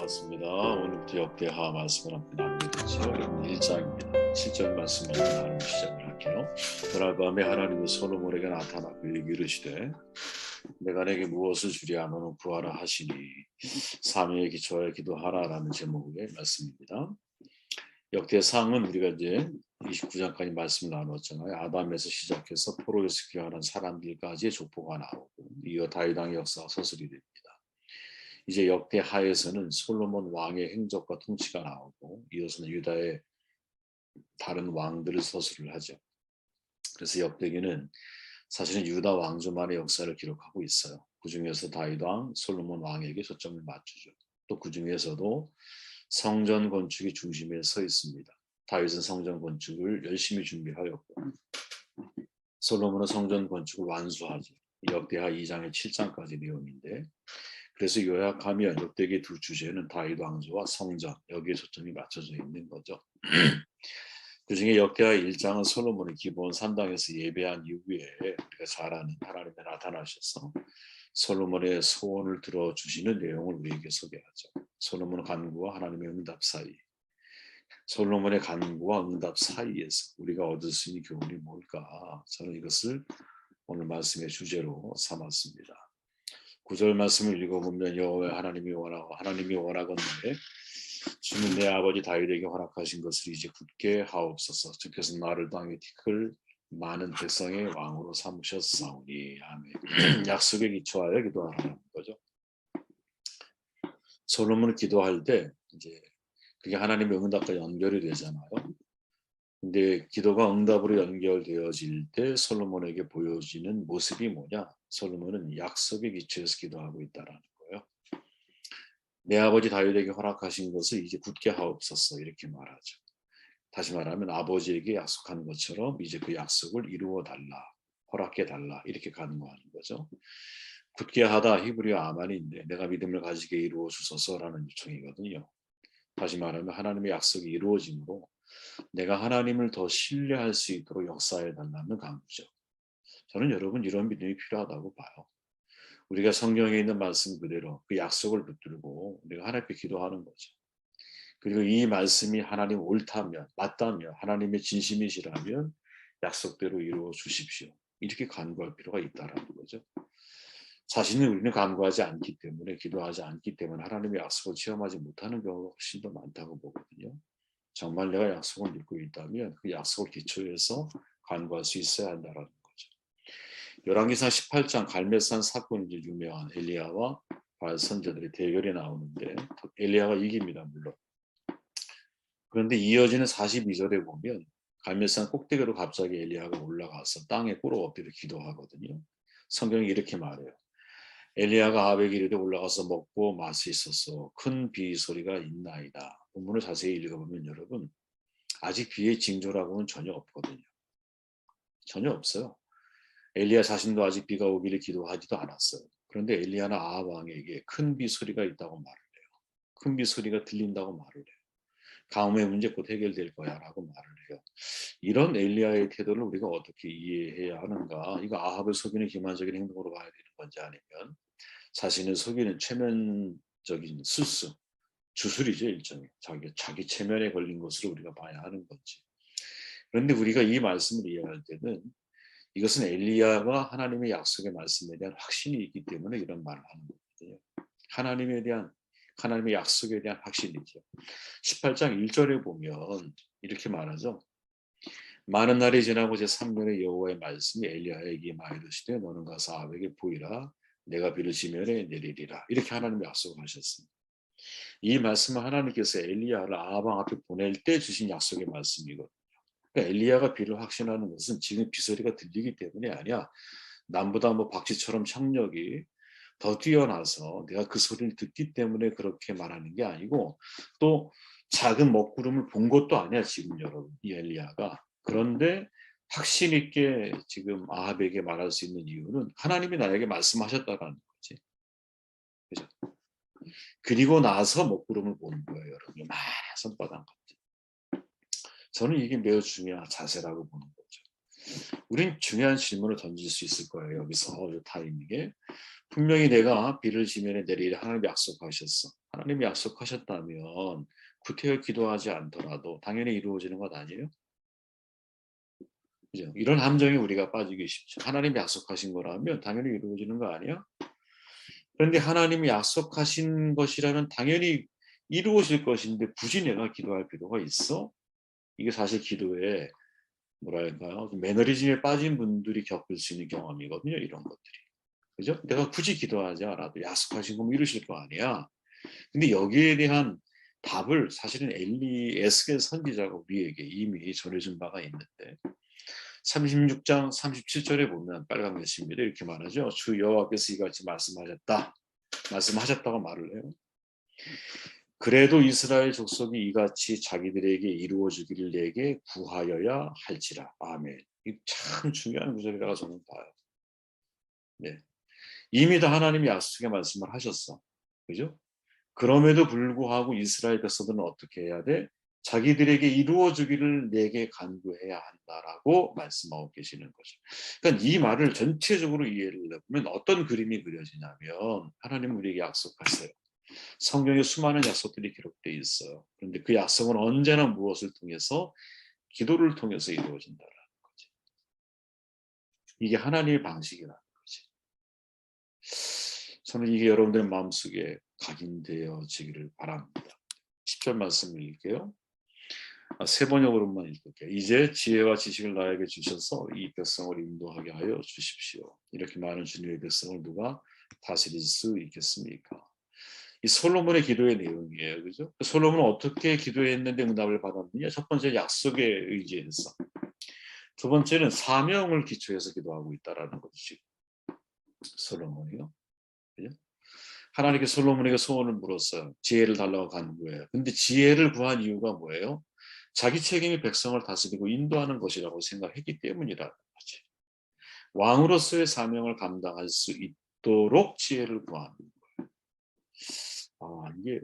반갑습니다. 오늘부터 역대하 말씀을 함께 나누게 되죠. 1장입니다. 7절 말씀 먼저 나누고 시작을 할게요. 그날 밤에 하나님은 솔로몬에게 나타나고 이르시되 내가 내게 무엇을 주랴 너는 구하라 하시니 사명에 기초하여 기도하라라는 제목의 말씀입니다. 역대상은 우리가 이제 29장까지 말씀 나눴잖아요. 아담에서 시작해서 포로에서 귀환한 사람들까지의 족보가 나오고 이어 다윗 왕의 역사가 서술이 됩니다. 이제 역대하에서는 솔로몬 왕의 행적과 통치가 나오고 이어서는 유다의 다른 왕들을 서술을 하죠. 그래서 역대기는 사실은 유다 왕조만의 역사를 기록하고 있어요. 그 중에서 다윗 왕, 솔로몬 왕에게 초점을 맞추죠. 또 그 중에서도 성전 건축이 중심에 서 있습니다. 다윗은 성전 건축을 열심히 준비하였고 솔로몬은 성전 건축을 완수하죠. 역대하 2장의 7장까지 내용인데 그래서 요약하면 역대기 두 주제는 다윗 왕조와 성전 여기에 초점이 맞춰져 있는 거죠. 그중에 역대하 1장은 솔로몬이 기브온 산당에서 예배한 이후에 우리가 잘 아는 하나님이 나타나셔서 솔로몬의 소원을 들어주시는 내용을 우리에게 소개하죠. 솔로몬 간구와 하나님의 응답 사이, 솔로몬의 간구와 응답 사이에서 우리가 얻을 수 있는 교훈이 뭘까? 저는 이것을 오늘 말씀의 주제로 삼았습니다. 9절 말씀을 읽어보면 여호와 하나님이 원하건대 주는 내 아버지 다윗에게 허락하신 것을 이제 굳게 하옵소서. 주께서 나를 당해 티끌 많은 백성의 왕으로 삼으셨사오니 아멘. 약속에 기초하여 기도하라는 거죠. 솔로몬을 기도할 때 이제 그게 하나님의 응답과 연결이 되잖아요. 근데 기도가 응답으로 연결되어질 때 솔로몬에게 보여지는 모습이 뭐냐? 솔로몬은 약속에 기초해서 기도하고 있다라는 거예요. 내 아버지 다윗에게 허락하신 것을 이제 굳게 하옵소서 이렇게 말하죠. 다시 말하면 아버지에게 약속한 것처럼 이제 그 약속을 이루어 달라, 허락해 달라 이렇게 간구하는 거죠. 굳게 하다 히브리어 아만인데 내가 믿음을 가지게 이루어 주소서라는 요청이거든요. 다시 말하면 하나님의 약속이 이루어짐으로 내가 하나님을 더 신뢰할 수 있도록 역사해 달라는 강구죠. 저는 여러분 이런 믿음이 필요하다고 봐요. 우리가 성경에 있는 말씀 그대로 그 약속을 붙들고 우리가 하나님께 기도하는 거죠. 그리고 이 말씀이 하나님 옳다면 맞다면 하나님의 진심이시라면 약속대로 이루어 주십시오. 이렇게 간구할 필요가 있다라는 거죠. 자신은 우리는 간구하지 않기 때문에 기도하지 않기 때문에 하나님의 약속을 체험하지 못하는 경우가 훨씬 더 많다고 보거든요. 정말 내가 약속을 믿고 있다면 그 약속을 기초해서 간구할 수 있어야 한다는 거죠. 열왕기상 18장 갈멜산 사건이 유명한 엘리야와 바알 선지자들의 대결이 나오는데 엘리야가 이깁니다. 물론. 그런데 이어지는 42절에 보면 갈멜산 꼭대기로 갑자기 엘리야가 올라가서 땅에 꿇어 엎드려 기도하거든요. 성경이 이렇게 말해요. 엘리야가 아합에게 이르되 올라가서 먹고 마시소서 큰 비 소리가 있나이다. 본문을 자세히 읽어보면 여러분 아직 비의 징조라고는 전혀 없거든요. 전혀 없어요. 엘리야 자신도 아직 비가 오기를 기도하지도 않았어요. 그런데 엘리야는 아합 왕에게 큰 비 소리가 있다고 말을 해요. 큰 비 소리가 들린다고 말을 해요. 가뭄의 문제 곧 해결될 거야 라고 말을 해요. 이런 엘리야의 태도를 우리가 어떻게 이해해야 하는가? 이거 아합을 속이는 기만적인 행동으로 봐야 되는 건지 아니면 자신을 속이는 최면적인 수수, 주술이죠. 일종의 자기 체면에 걸린 것으로 우리가 봐야 하는 건지. 그런데 우리가 이 말씀을 이해할 때는 이것은 엘리야가 하나님의 약속의 말씀에 대한 확신이 있기 때문에 이런 말을 하는 거거든요. 하나님의 약속에 대한 확신이죠. 18장 1절에 보면 이렇게 말하죠. 많은 날이 지나고 제3년의 여호와의 말씀이 엘리야에게 말이르시되 너는 가서 아합에게 보이라 내가 비를 지면에 내리리라. 이렇게 하나님이 약속하셨습니다. 이 말씀은 하나님께서 엘리야를 아합 왕 앞에 보낼 때 주신 약속의 말씀이거든요. 그러니까 엘리야가 비를 확신하는 것은 지금 비소리가 들리기 때문이 아니야. 남보다 뭐 박쥐처럼 청력이 더 뛰어나서 내가 그 소리를 듣기 때문에 그렇게 말하는 게 아니고 또 작은 먹구름을 본 것도 아니야 지금 여러분 이 엘리야가. 그런데 확신 있게 지금 아합에게 말할 수 있는 이유는 하나님이 나에게 말씀하셨다라는 거지. 그죠? 그리고 나서 먹구름을 보는 거예요 여러분. 이만한 손바닥 같은. 저는 이게 매우 중요한 자세라고 보는 거죠. 우린 중요한 질문을 던질 수 있을 거예요. 여기서 이 타이밍에. 분명히 내가 비를 지면에 내리라 하나님이 약속하셨어. 하나님이 약속하셨다면 구태여 기도하지 않더라도 당연히 이루어지는 것 아니에요? 그죠? 이런 함정에 우리가 빠지기 쉽죠. 하나님이 약속하신 거라면 당연히 이루어지는 거 아니야? 그런데 하나님이 약속하신 것이라면 당연히 이루어질 것인데 굳이 내가 기도할 필요가 있어? 이게 사실 기도에 뭐랄까요? 매너리즘에 빠진 분들이 겪을 수 있는 경험이거든요. 이런 것들이. 그죠? 내가 굳이 기도하지 않아도 약속하신 거면 이루실 거 아니야. 근데 여기에 대한 답을 사실은 엘리 에스겔 선지자가 우리에게 이미 전해준 바가 있는데 36장 37절에 보면 빨간 글씨입니다. 이렇게 말하죠. 주 여호와께서 이같이 말씀하셨다고 말을 해요. 그래도 이스라엘 족속이 이같이 자기들에게 이루어주기를 내게 구하여야 할지라. 아멘. 이 참 중요한 구절이라고 저는 봐요. 네. 이미 다 하나님이 약속의 말씀을 하셨어. 그죠? 그럼에도 불구하고 이스라엘 백성들은 어떻게 해야 돼? 자기들에게 이루어주기를 내게 간구해야 한다라고 말씀하고 계시는 거죠. 그러니까 이 말을 전체적으로 이해를 해보면 어떤 그림이 그려지냐면 하나님은 우리에게 약속하세요. 성경에 수많은 약속들이 기록되어 있어요. 그런데 그 약속은 언제나 무엇을 통해서? 기도를 통해서 이루어진다라는 거죠. 이게 하나님의 방식이라는 거죠. 저는 이게 여러분들의 마음속에 각인되어지기를 바랍니다. 10절 말씀을 읽게요. 세 번역으로만 읽을게요. 이제 지혜와 지식을 나에게 주셔서 이 백성을 인도하게 하여 주십시오. 이렇게 많은 주님의 백성을 누가 다스릴 수 있겠습니까? 이 솔로몬의 기도의 내용이에요. 그죠? 솔로몬은 어떻게 기도했는데 응답을 받았느냐? 첫 번째 약속에 의지해서. 두 번째는 사명을 기초해서 기도하고 있다라는 거죠. 솔로몬이요. 그죠? 하나님께 솔로몬에게 소원을 물었어요. 지혜를 달라고 간구해요. 근데 지혜를 구한 이유가 뭐예요? 자기 책임이 백성을 다스리고 인도하는 것이라고 생각했기 때문이라는 거지. 왕으로서의 사명을 감당할 수 있도록 지혜를 구하는 거예요. 아, 이게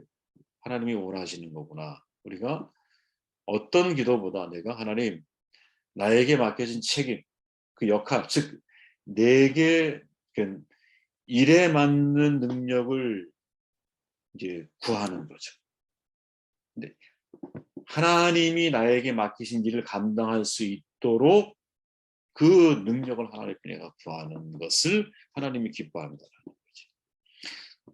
하나님이 원하시는 거구나. 우리가 어떤 기도보다 내가 하나님 나에게 맡겨진 책임, 그 역할, 즉 내게 일에 맞는 능력을 이제 구하는 거죠. 근데 하나님이 나에게 맡기신 일을 감당할 수 있도록 그 능력을 하나님께 내가 구하는 것을 하나님이 기뻐합니다.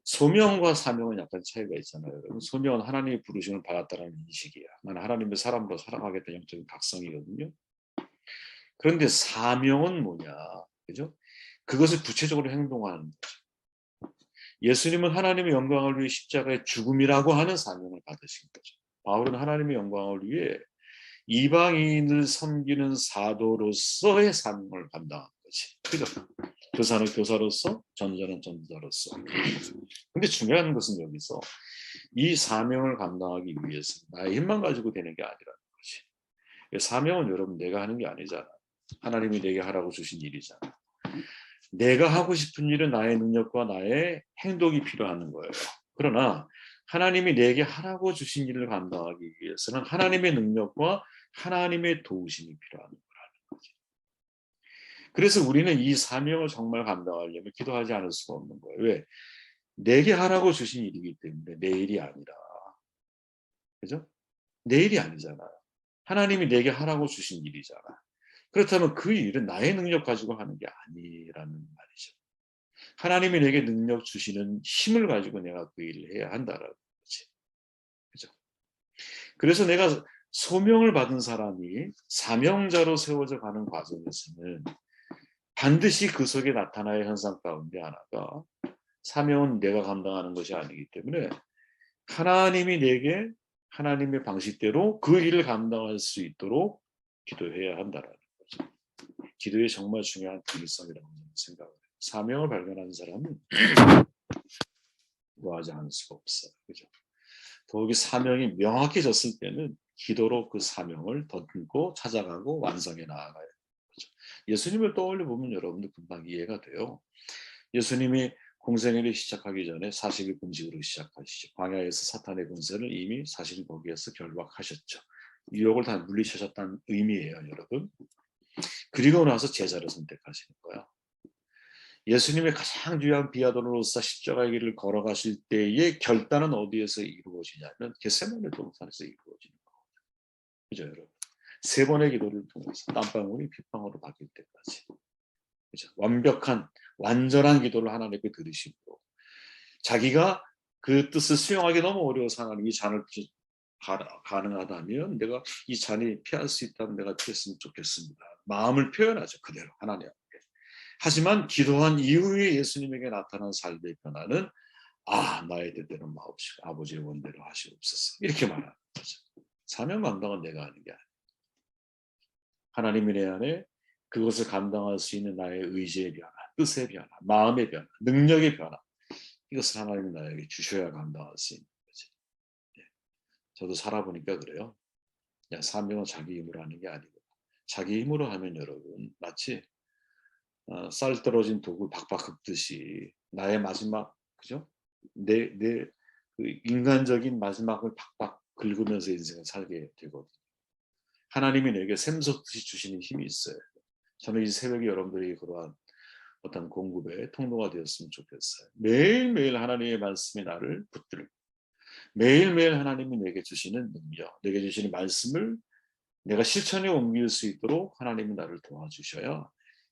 소명과 사명은 약간 차이가 있잖아요. 여러분. 소명은 하나님의 부르심을 받았다는 인식이야. 나는 하나님의 사람으로 살아가겠다 영적인 각성이거든요. 그런데 사명은 뭐냐, 그죠? 그것을 구체적으로 행동하는 거죠. 예수님은 하나님의 영광을 위해 십자가의 죽음이라고 하는 사명을 받으신 거죠. 바울은 하나님의 영광을 위해 이방인을 섬기는 사도로서의 사명을 감당한 거지. 그죠? 교사는 교사로서, 전자는 전자로서. 근데 중요한 것은 여기서 이 사명을 감당하기 위해서 나의 힘만 가지고 되는 게 아니라는 거지. 사명은 여러분 내가 하는 게 아니잖아. 하나님이 내게 하라고 주신 일이잖아. 내가 하고 싶은 일은 나의 능력과 나의 행동이 필요한 거예요. 그러나 하나님이 내게 하라고 주신 일을 감당하기 위해서는 하나님의 능력과 하나님의 도우심이 필요한 거라는 거죠. 그래서 우리는 이 사명을 정말 감당하려면 기도하지 않을 수가 없는 거예요. 왜? 내게 하라고 주신 일이기 때문에 내 일이 아니라. 그죠? 내 일이 아니잖아요. 하나님이 내게 하라고 주신 일이잖아. 그렇다면 그 일은 나의 능력 가지고 하는 게 아니라는 말이죠. 하나님이 내게 능력 주시는 힘을 가지고 내가 그 일을 해야 한다라는 거지. 그죠? 그래서 내가 소명을 받은 사람이 사명자로 세워져 가는 과정에서는 반드시 그 속에 나타나야 현상 가운데 하나가 사명은 내가 감당하는 것이 아니기 때문에 하나님이 내게 하나님의 방식대로 그 일을 감당할 수 있도록 기도해야 한다라는 거죠. 기도의 정말 중요한 중요성이라고 생각을 해요. 사명을 발견하는 사람은 구하지 않을 수가 없어요. 그죠? 더욱이 사명이 명확해졌을 때는 기도로 그 사명을 덧고 찾아가고 완성해 나아가요. 그죠? 예수님을 떠올려 보면 여러분들 금방 이해가 돼요. 예수님이 공생애를 시작하기 전에 40일 금식으로 시작하시죠. 광야에서 사탄의 권세를 이미 사실 거기에서 결박하셨죠. 유혹을 다 물리치셨다는 의미예요, 여러분. 그리고 나서 제자를 선택하시는 거예요. 예수님의 가장 중요한 비아도로로서 십자가의 길을 걸어가실 때의 결단은 어디에서 이루어지냐면 겟세마네 동산에서 이루어지는 거예요. 그죠, 여러분? 세 번의 기도를 통해서 땀방울이 핏방울로 바뀔 때까지, 그죠? 완전한 기도를 하나님께 드리시고, 자기가 그 뜻을 수용하기 너무 어려워서 하나님 이 잔을 가능하다면 내가 이 잔이 피할 수 있다면 내가 피했으면 좋겠습니다. 마음을 표현하죠, 그대로 하나님. 하지만 기도한 이후에 예수님에게 나타난 삶의 변화는 나의 뜻대로 마옵시고 아버지의 원대로 하시옵소서, 이렇게 말하는 거죠. 사명 감당은 내가 하는 게 아니에요. 하나님이 내 안에 그것을 감당할 수 있는 나의 의지의 변화, 뜻의 변화, 마음의 변화, 능력의 변화, 이것을 하나님이 나에게 주셔야 감당할 수 있는 거죠. 저도 살아보니까 그래요. 사명은 자기 힘으로 하는 게 아니고, 자기 힘으로 하면 여러분 마치 쌀 떨어진 독을 박박 긁듯이 나의 마지막, 그죠? 그 인간적인 마지막을 박박 긁으면서 인생을 살게 되거든요. 하나님이 내게 샘솟듯이 주시는 힘이 있어요. 저는 이 새벽에 여러분들이 그러한 어떤 공급의 통로가 되었으면 좋겠어요. 매일매일 하나님의 말씀이 나를 붙들고, 매일매일 하나님이 내게 주시는 능력, 내게 주시는 말씀을 내가 실천에 옮길 수 있도록 하나님이 나를 도와주셔야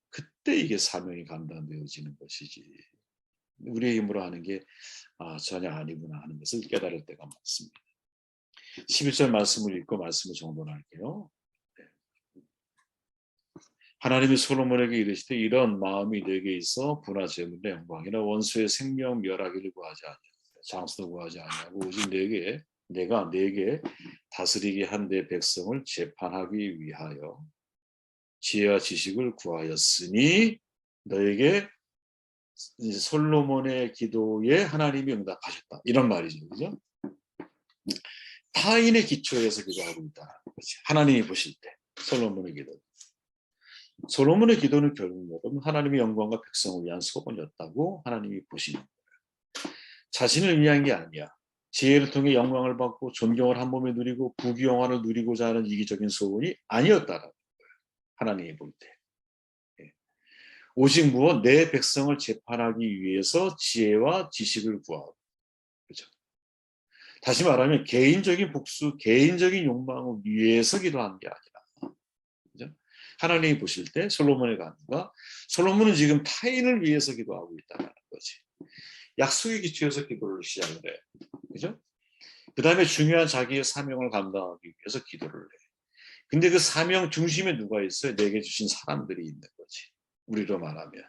그때 이게 사명이 감당되어지는 것이지, 우리의 힘으로 하는 게 전혀 아니구나 하는 것을 깨달을 때가 많습니다. 11절 말씀을 읽고 말씀을 정돈할게요. 하나님이 솔로몬에게 이르시되 이런 마음이 내게 있어 부나 재물의 영광이나 원수의 생명 멸하기를 구하지 아니하고 장수도 구하지 아니하고 오직 내가 네게 다스리게 한 내 백성을 재판하기 위하여 지혜와 지식을 구하였으니 너에게 이제 솔로몬의 기도에 하나님이 응답하셨다, 이런 말이죠, 그죠? 타인의 기초에서 기도하고 있다. 하나님이 보실 때 솔로몬의 기도는 결국 하나님의 영광과 백성을 위한 소원이었다고 하나님이 보시는 거예요. 자신을 위한 게 아니야. 지혜를 통해 영광을 받고 존경을 한 몸에 누리고 부귀영화를 누리고자 하는 이기적인 소원이 아니었다라는 거예요. 하나님이 볼 때. 오직 무엇? 내 백성을 재판하기 위해서 지혜와 지식을 구하고. 그렇죠? 다시 말하면 개인적인 복수, 개인적인 욕망을 위해서 기도하는 게 아니라, 그렇죠? 하나님이 보실 때 솔로몬의 간구가, 솔로몬은 지금 타인을 위해서 기도하고 있다는 거지. 약속의 기초에서 기도를 시작을 해. 그죠? 그 다음에 중요한 자기의 사명을 감당하기 위해서 기도를 해. 근데 그 사명 중심에 누가 있어요? 내게 주신 사람들이 있는 거지. 우리로 말하면.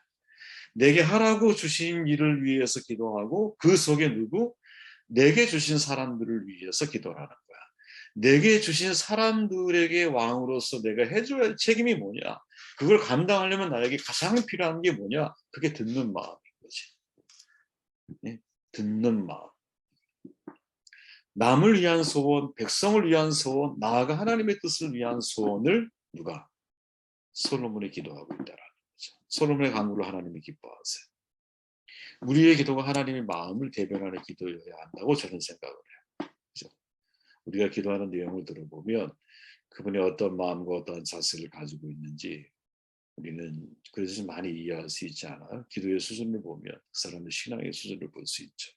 내게 하라고 주신 일을 위해서 기도하고 그 속에 누구? 내게 주신 사람들을 위해서 기도를 하는 거야. 내게 주신 사람들에게 왕으로서 내가 해줘야 할 책임이 뭐냐? 그걸 감당하려면 나에게 가장 필요한 게 뭐냐? 그게 듣는 마음인 거지. 네? 듣는 마음. 남을 위한 소원, 백성을 위한 소원, 나아가 하나님의 뜻을 위한 소원을 누가? 솔로몬이 기도하고 있다라는 거죠. 솔로몬의 간구를 하나님이 기뻐하세요. 우리의 기도가 하나님의 마음을 대변하는 기도여야 한다고 저는 생각을 해요. 그렇죠? 우리가 기도하는 내용을 들어보면 그분이 어떤 마음과 어떤 자세를 가지고 있는지 우리는 그래서 많이 이해할 수 있지 않아요? 기도의 수준을 보면 그 사람의 신앙의 수준을 볼 수 있죠.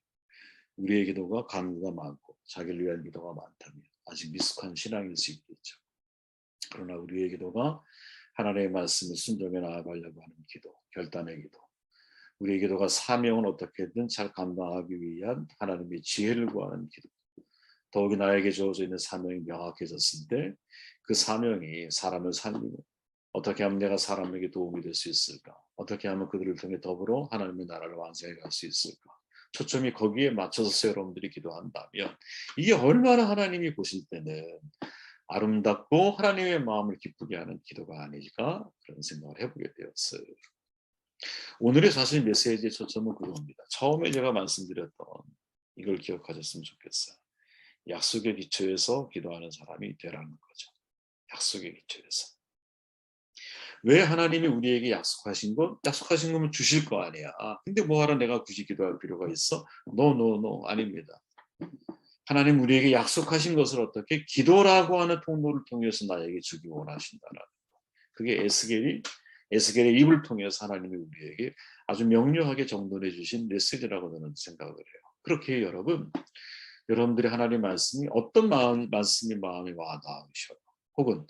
우리의 기도가 간구가 많고 자기를 위한 기도가 많다면 아직 미숙한 신앙일 수 있겠죠. 그러나 우리의 기도가 하나님의 말씀을 순종해 나아가려고 하는 기도, 결단의 기도, 우리의 기도가 사명을 어떻게든 잘 감당하기 위한 하나님의 지혜를 구하는 기도, 더욱이 나에게 주어져 있는 사명이 명확해졌을 때 그 사명이 사람을 살리고 어떻게 하면 내가 사람에게 도움이 될 수 있을까? 어떻게 하면 그들을 통해 더불어 하나님의 나라를 완성해 갈 수 있을까? 초점이 거기에 맞춰서 여러분들이 기도한다면 이게 얼마나 하나님이 보실 때는 아름답고 하나님의 마음을 기쁘게 하는 기도가 아닐까, 그런 생각을 해보게 되었어요. 오늘의 사실 메시지의 초점은 그겁니다. 처음에 제가 말씀드렸던 이걸 기억하셨으면 좋겠어요. 약속의 기초에서 기도하는 사람이 되라는 거죠. 약속의 기초에서. 왜 하나님이 우리에게 약속하신 거면 주실 거 아니야. 근데 뭐하러 내가 굳이 기도할 필요가 있어? No, 아닙니다. 하나님 우리에게 약속하신 것을 어떻게 기도라고 하는 통로를 통해서 나에게 주기 원하신다는 거. 그게 에스겔이 에스겔의 입을 통해서 하나님이 우리에게 아주 명료하게 정돈해 주신 메시지라고 저는 생각을 해요. 그렇게 여러분들의 하나님 말씀이 어떤 말씀이 마음에 와 닿으셔요. 혹은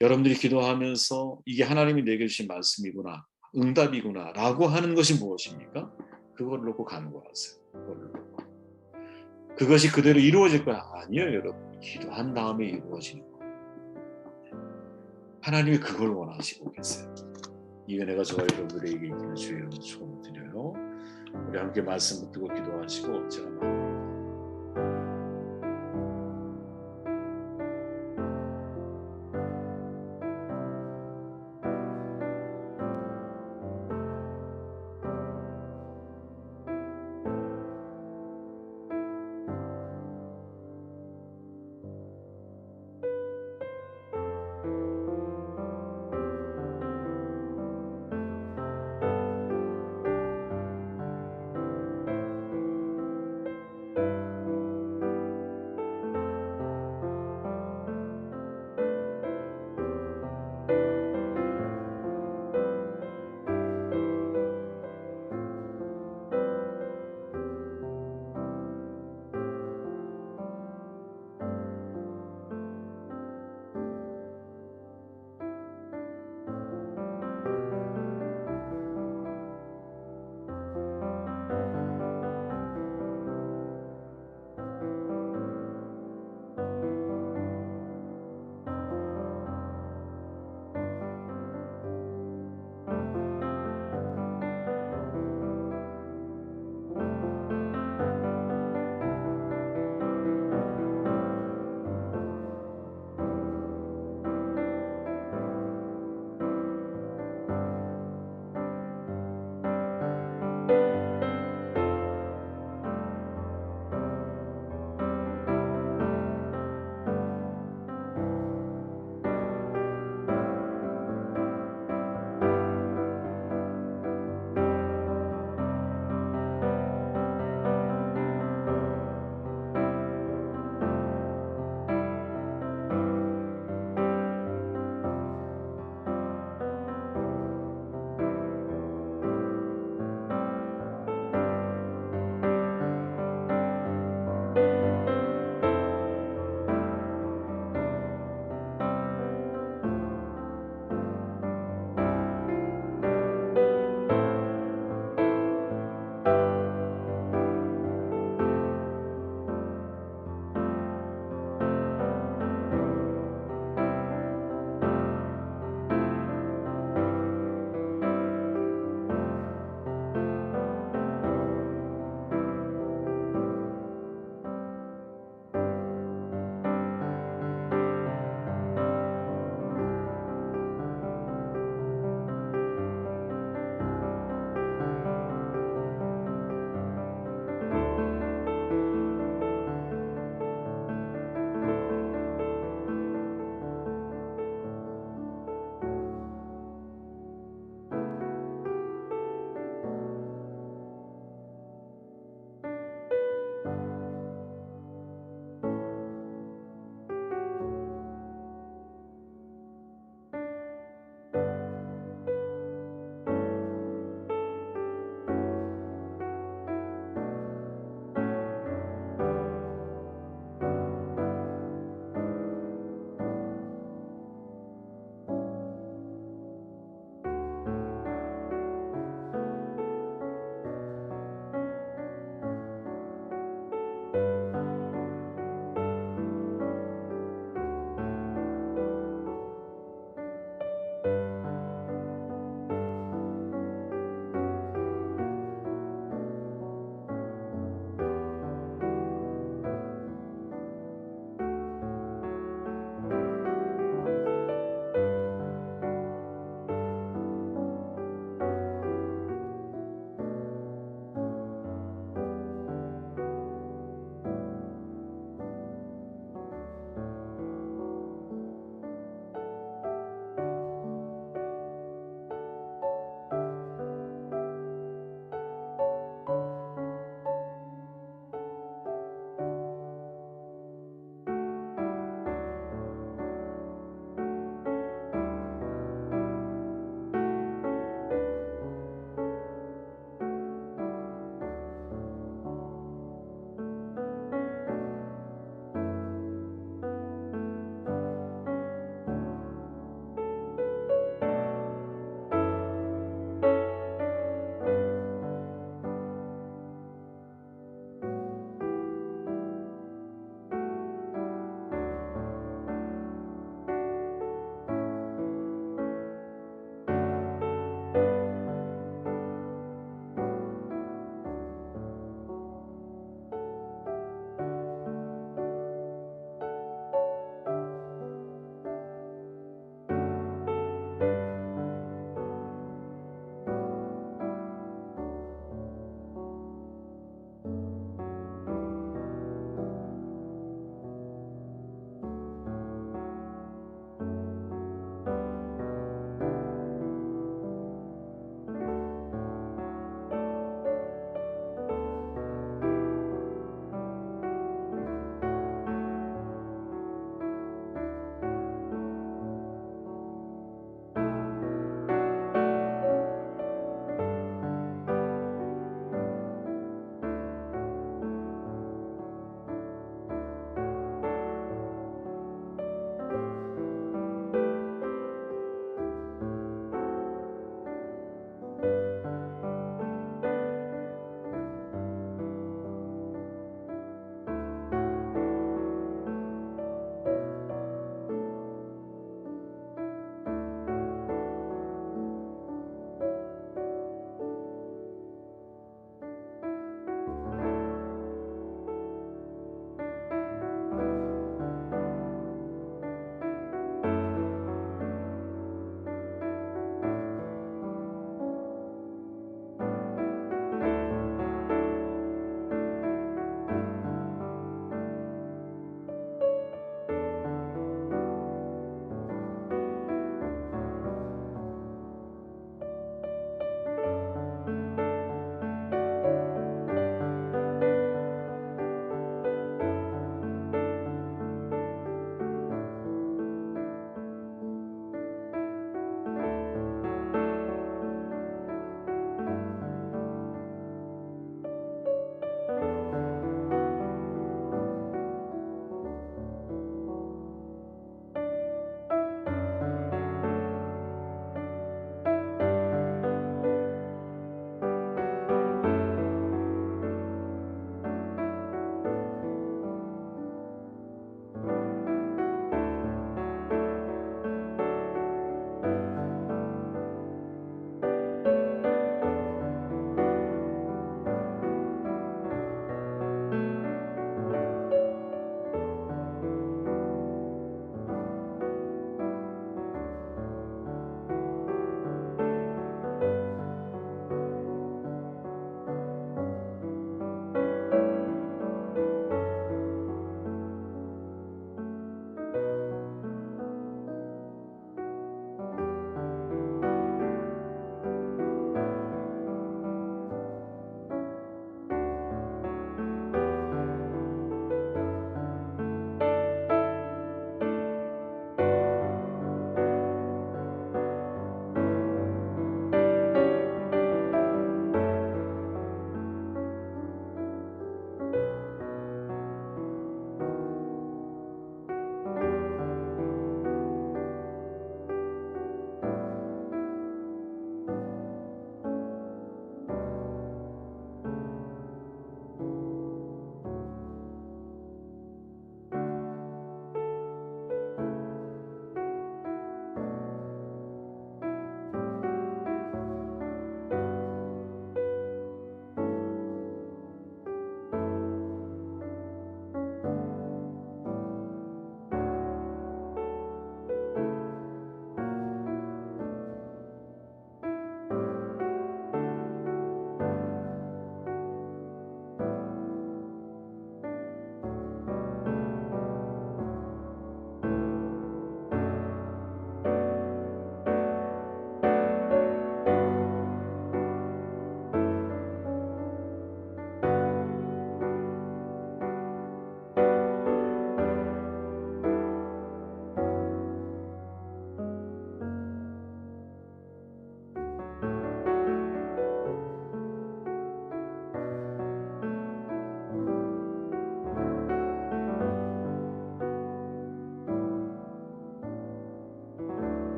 여러분들이 기도하면서 이게 하나님이 내게 주신 말씀이구나, 응답이구나 라고 하는 것이 무엇입니까? 그걸 놓고 간구하세요. 그것이 그대로 이루어질 거야. 아니요, 여러분. 기도한 다음에 이루어지는 거예요. 하나님이 그걸 원하시고 계세요. 이 은혜가 저와 여러분들에게 있기를 주의 이름으로 축원드려요. 우리 함께 말씀 듣고 기도하시고 제가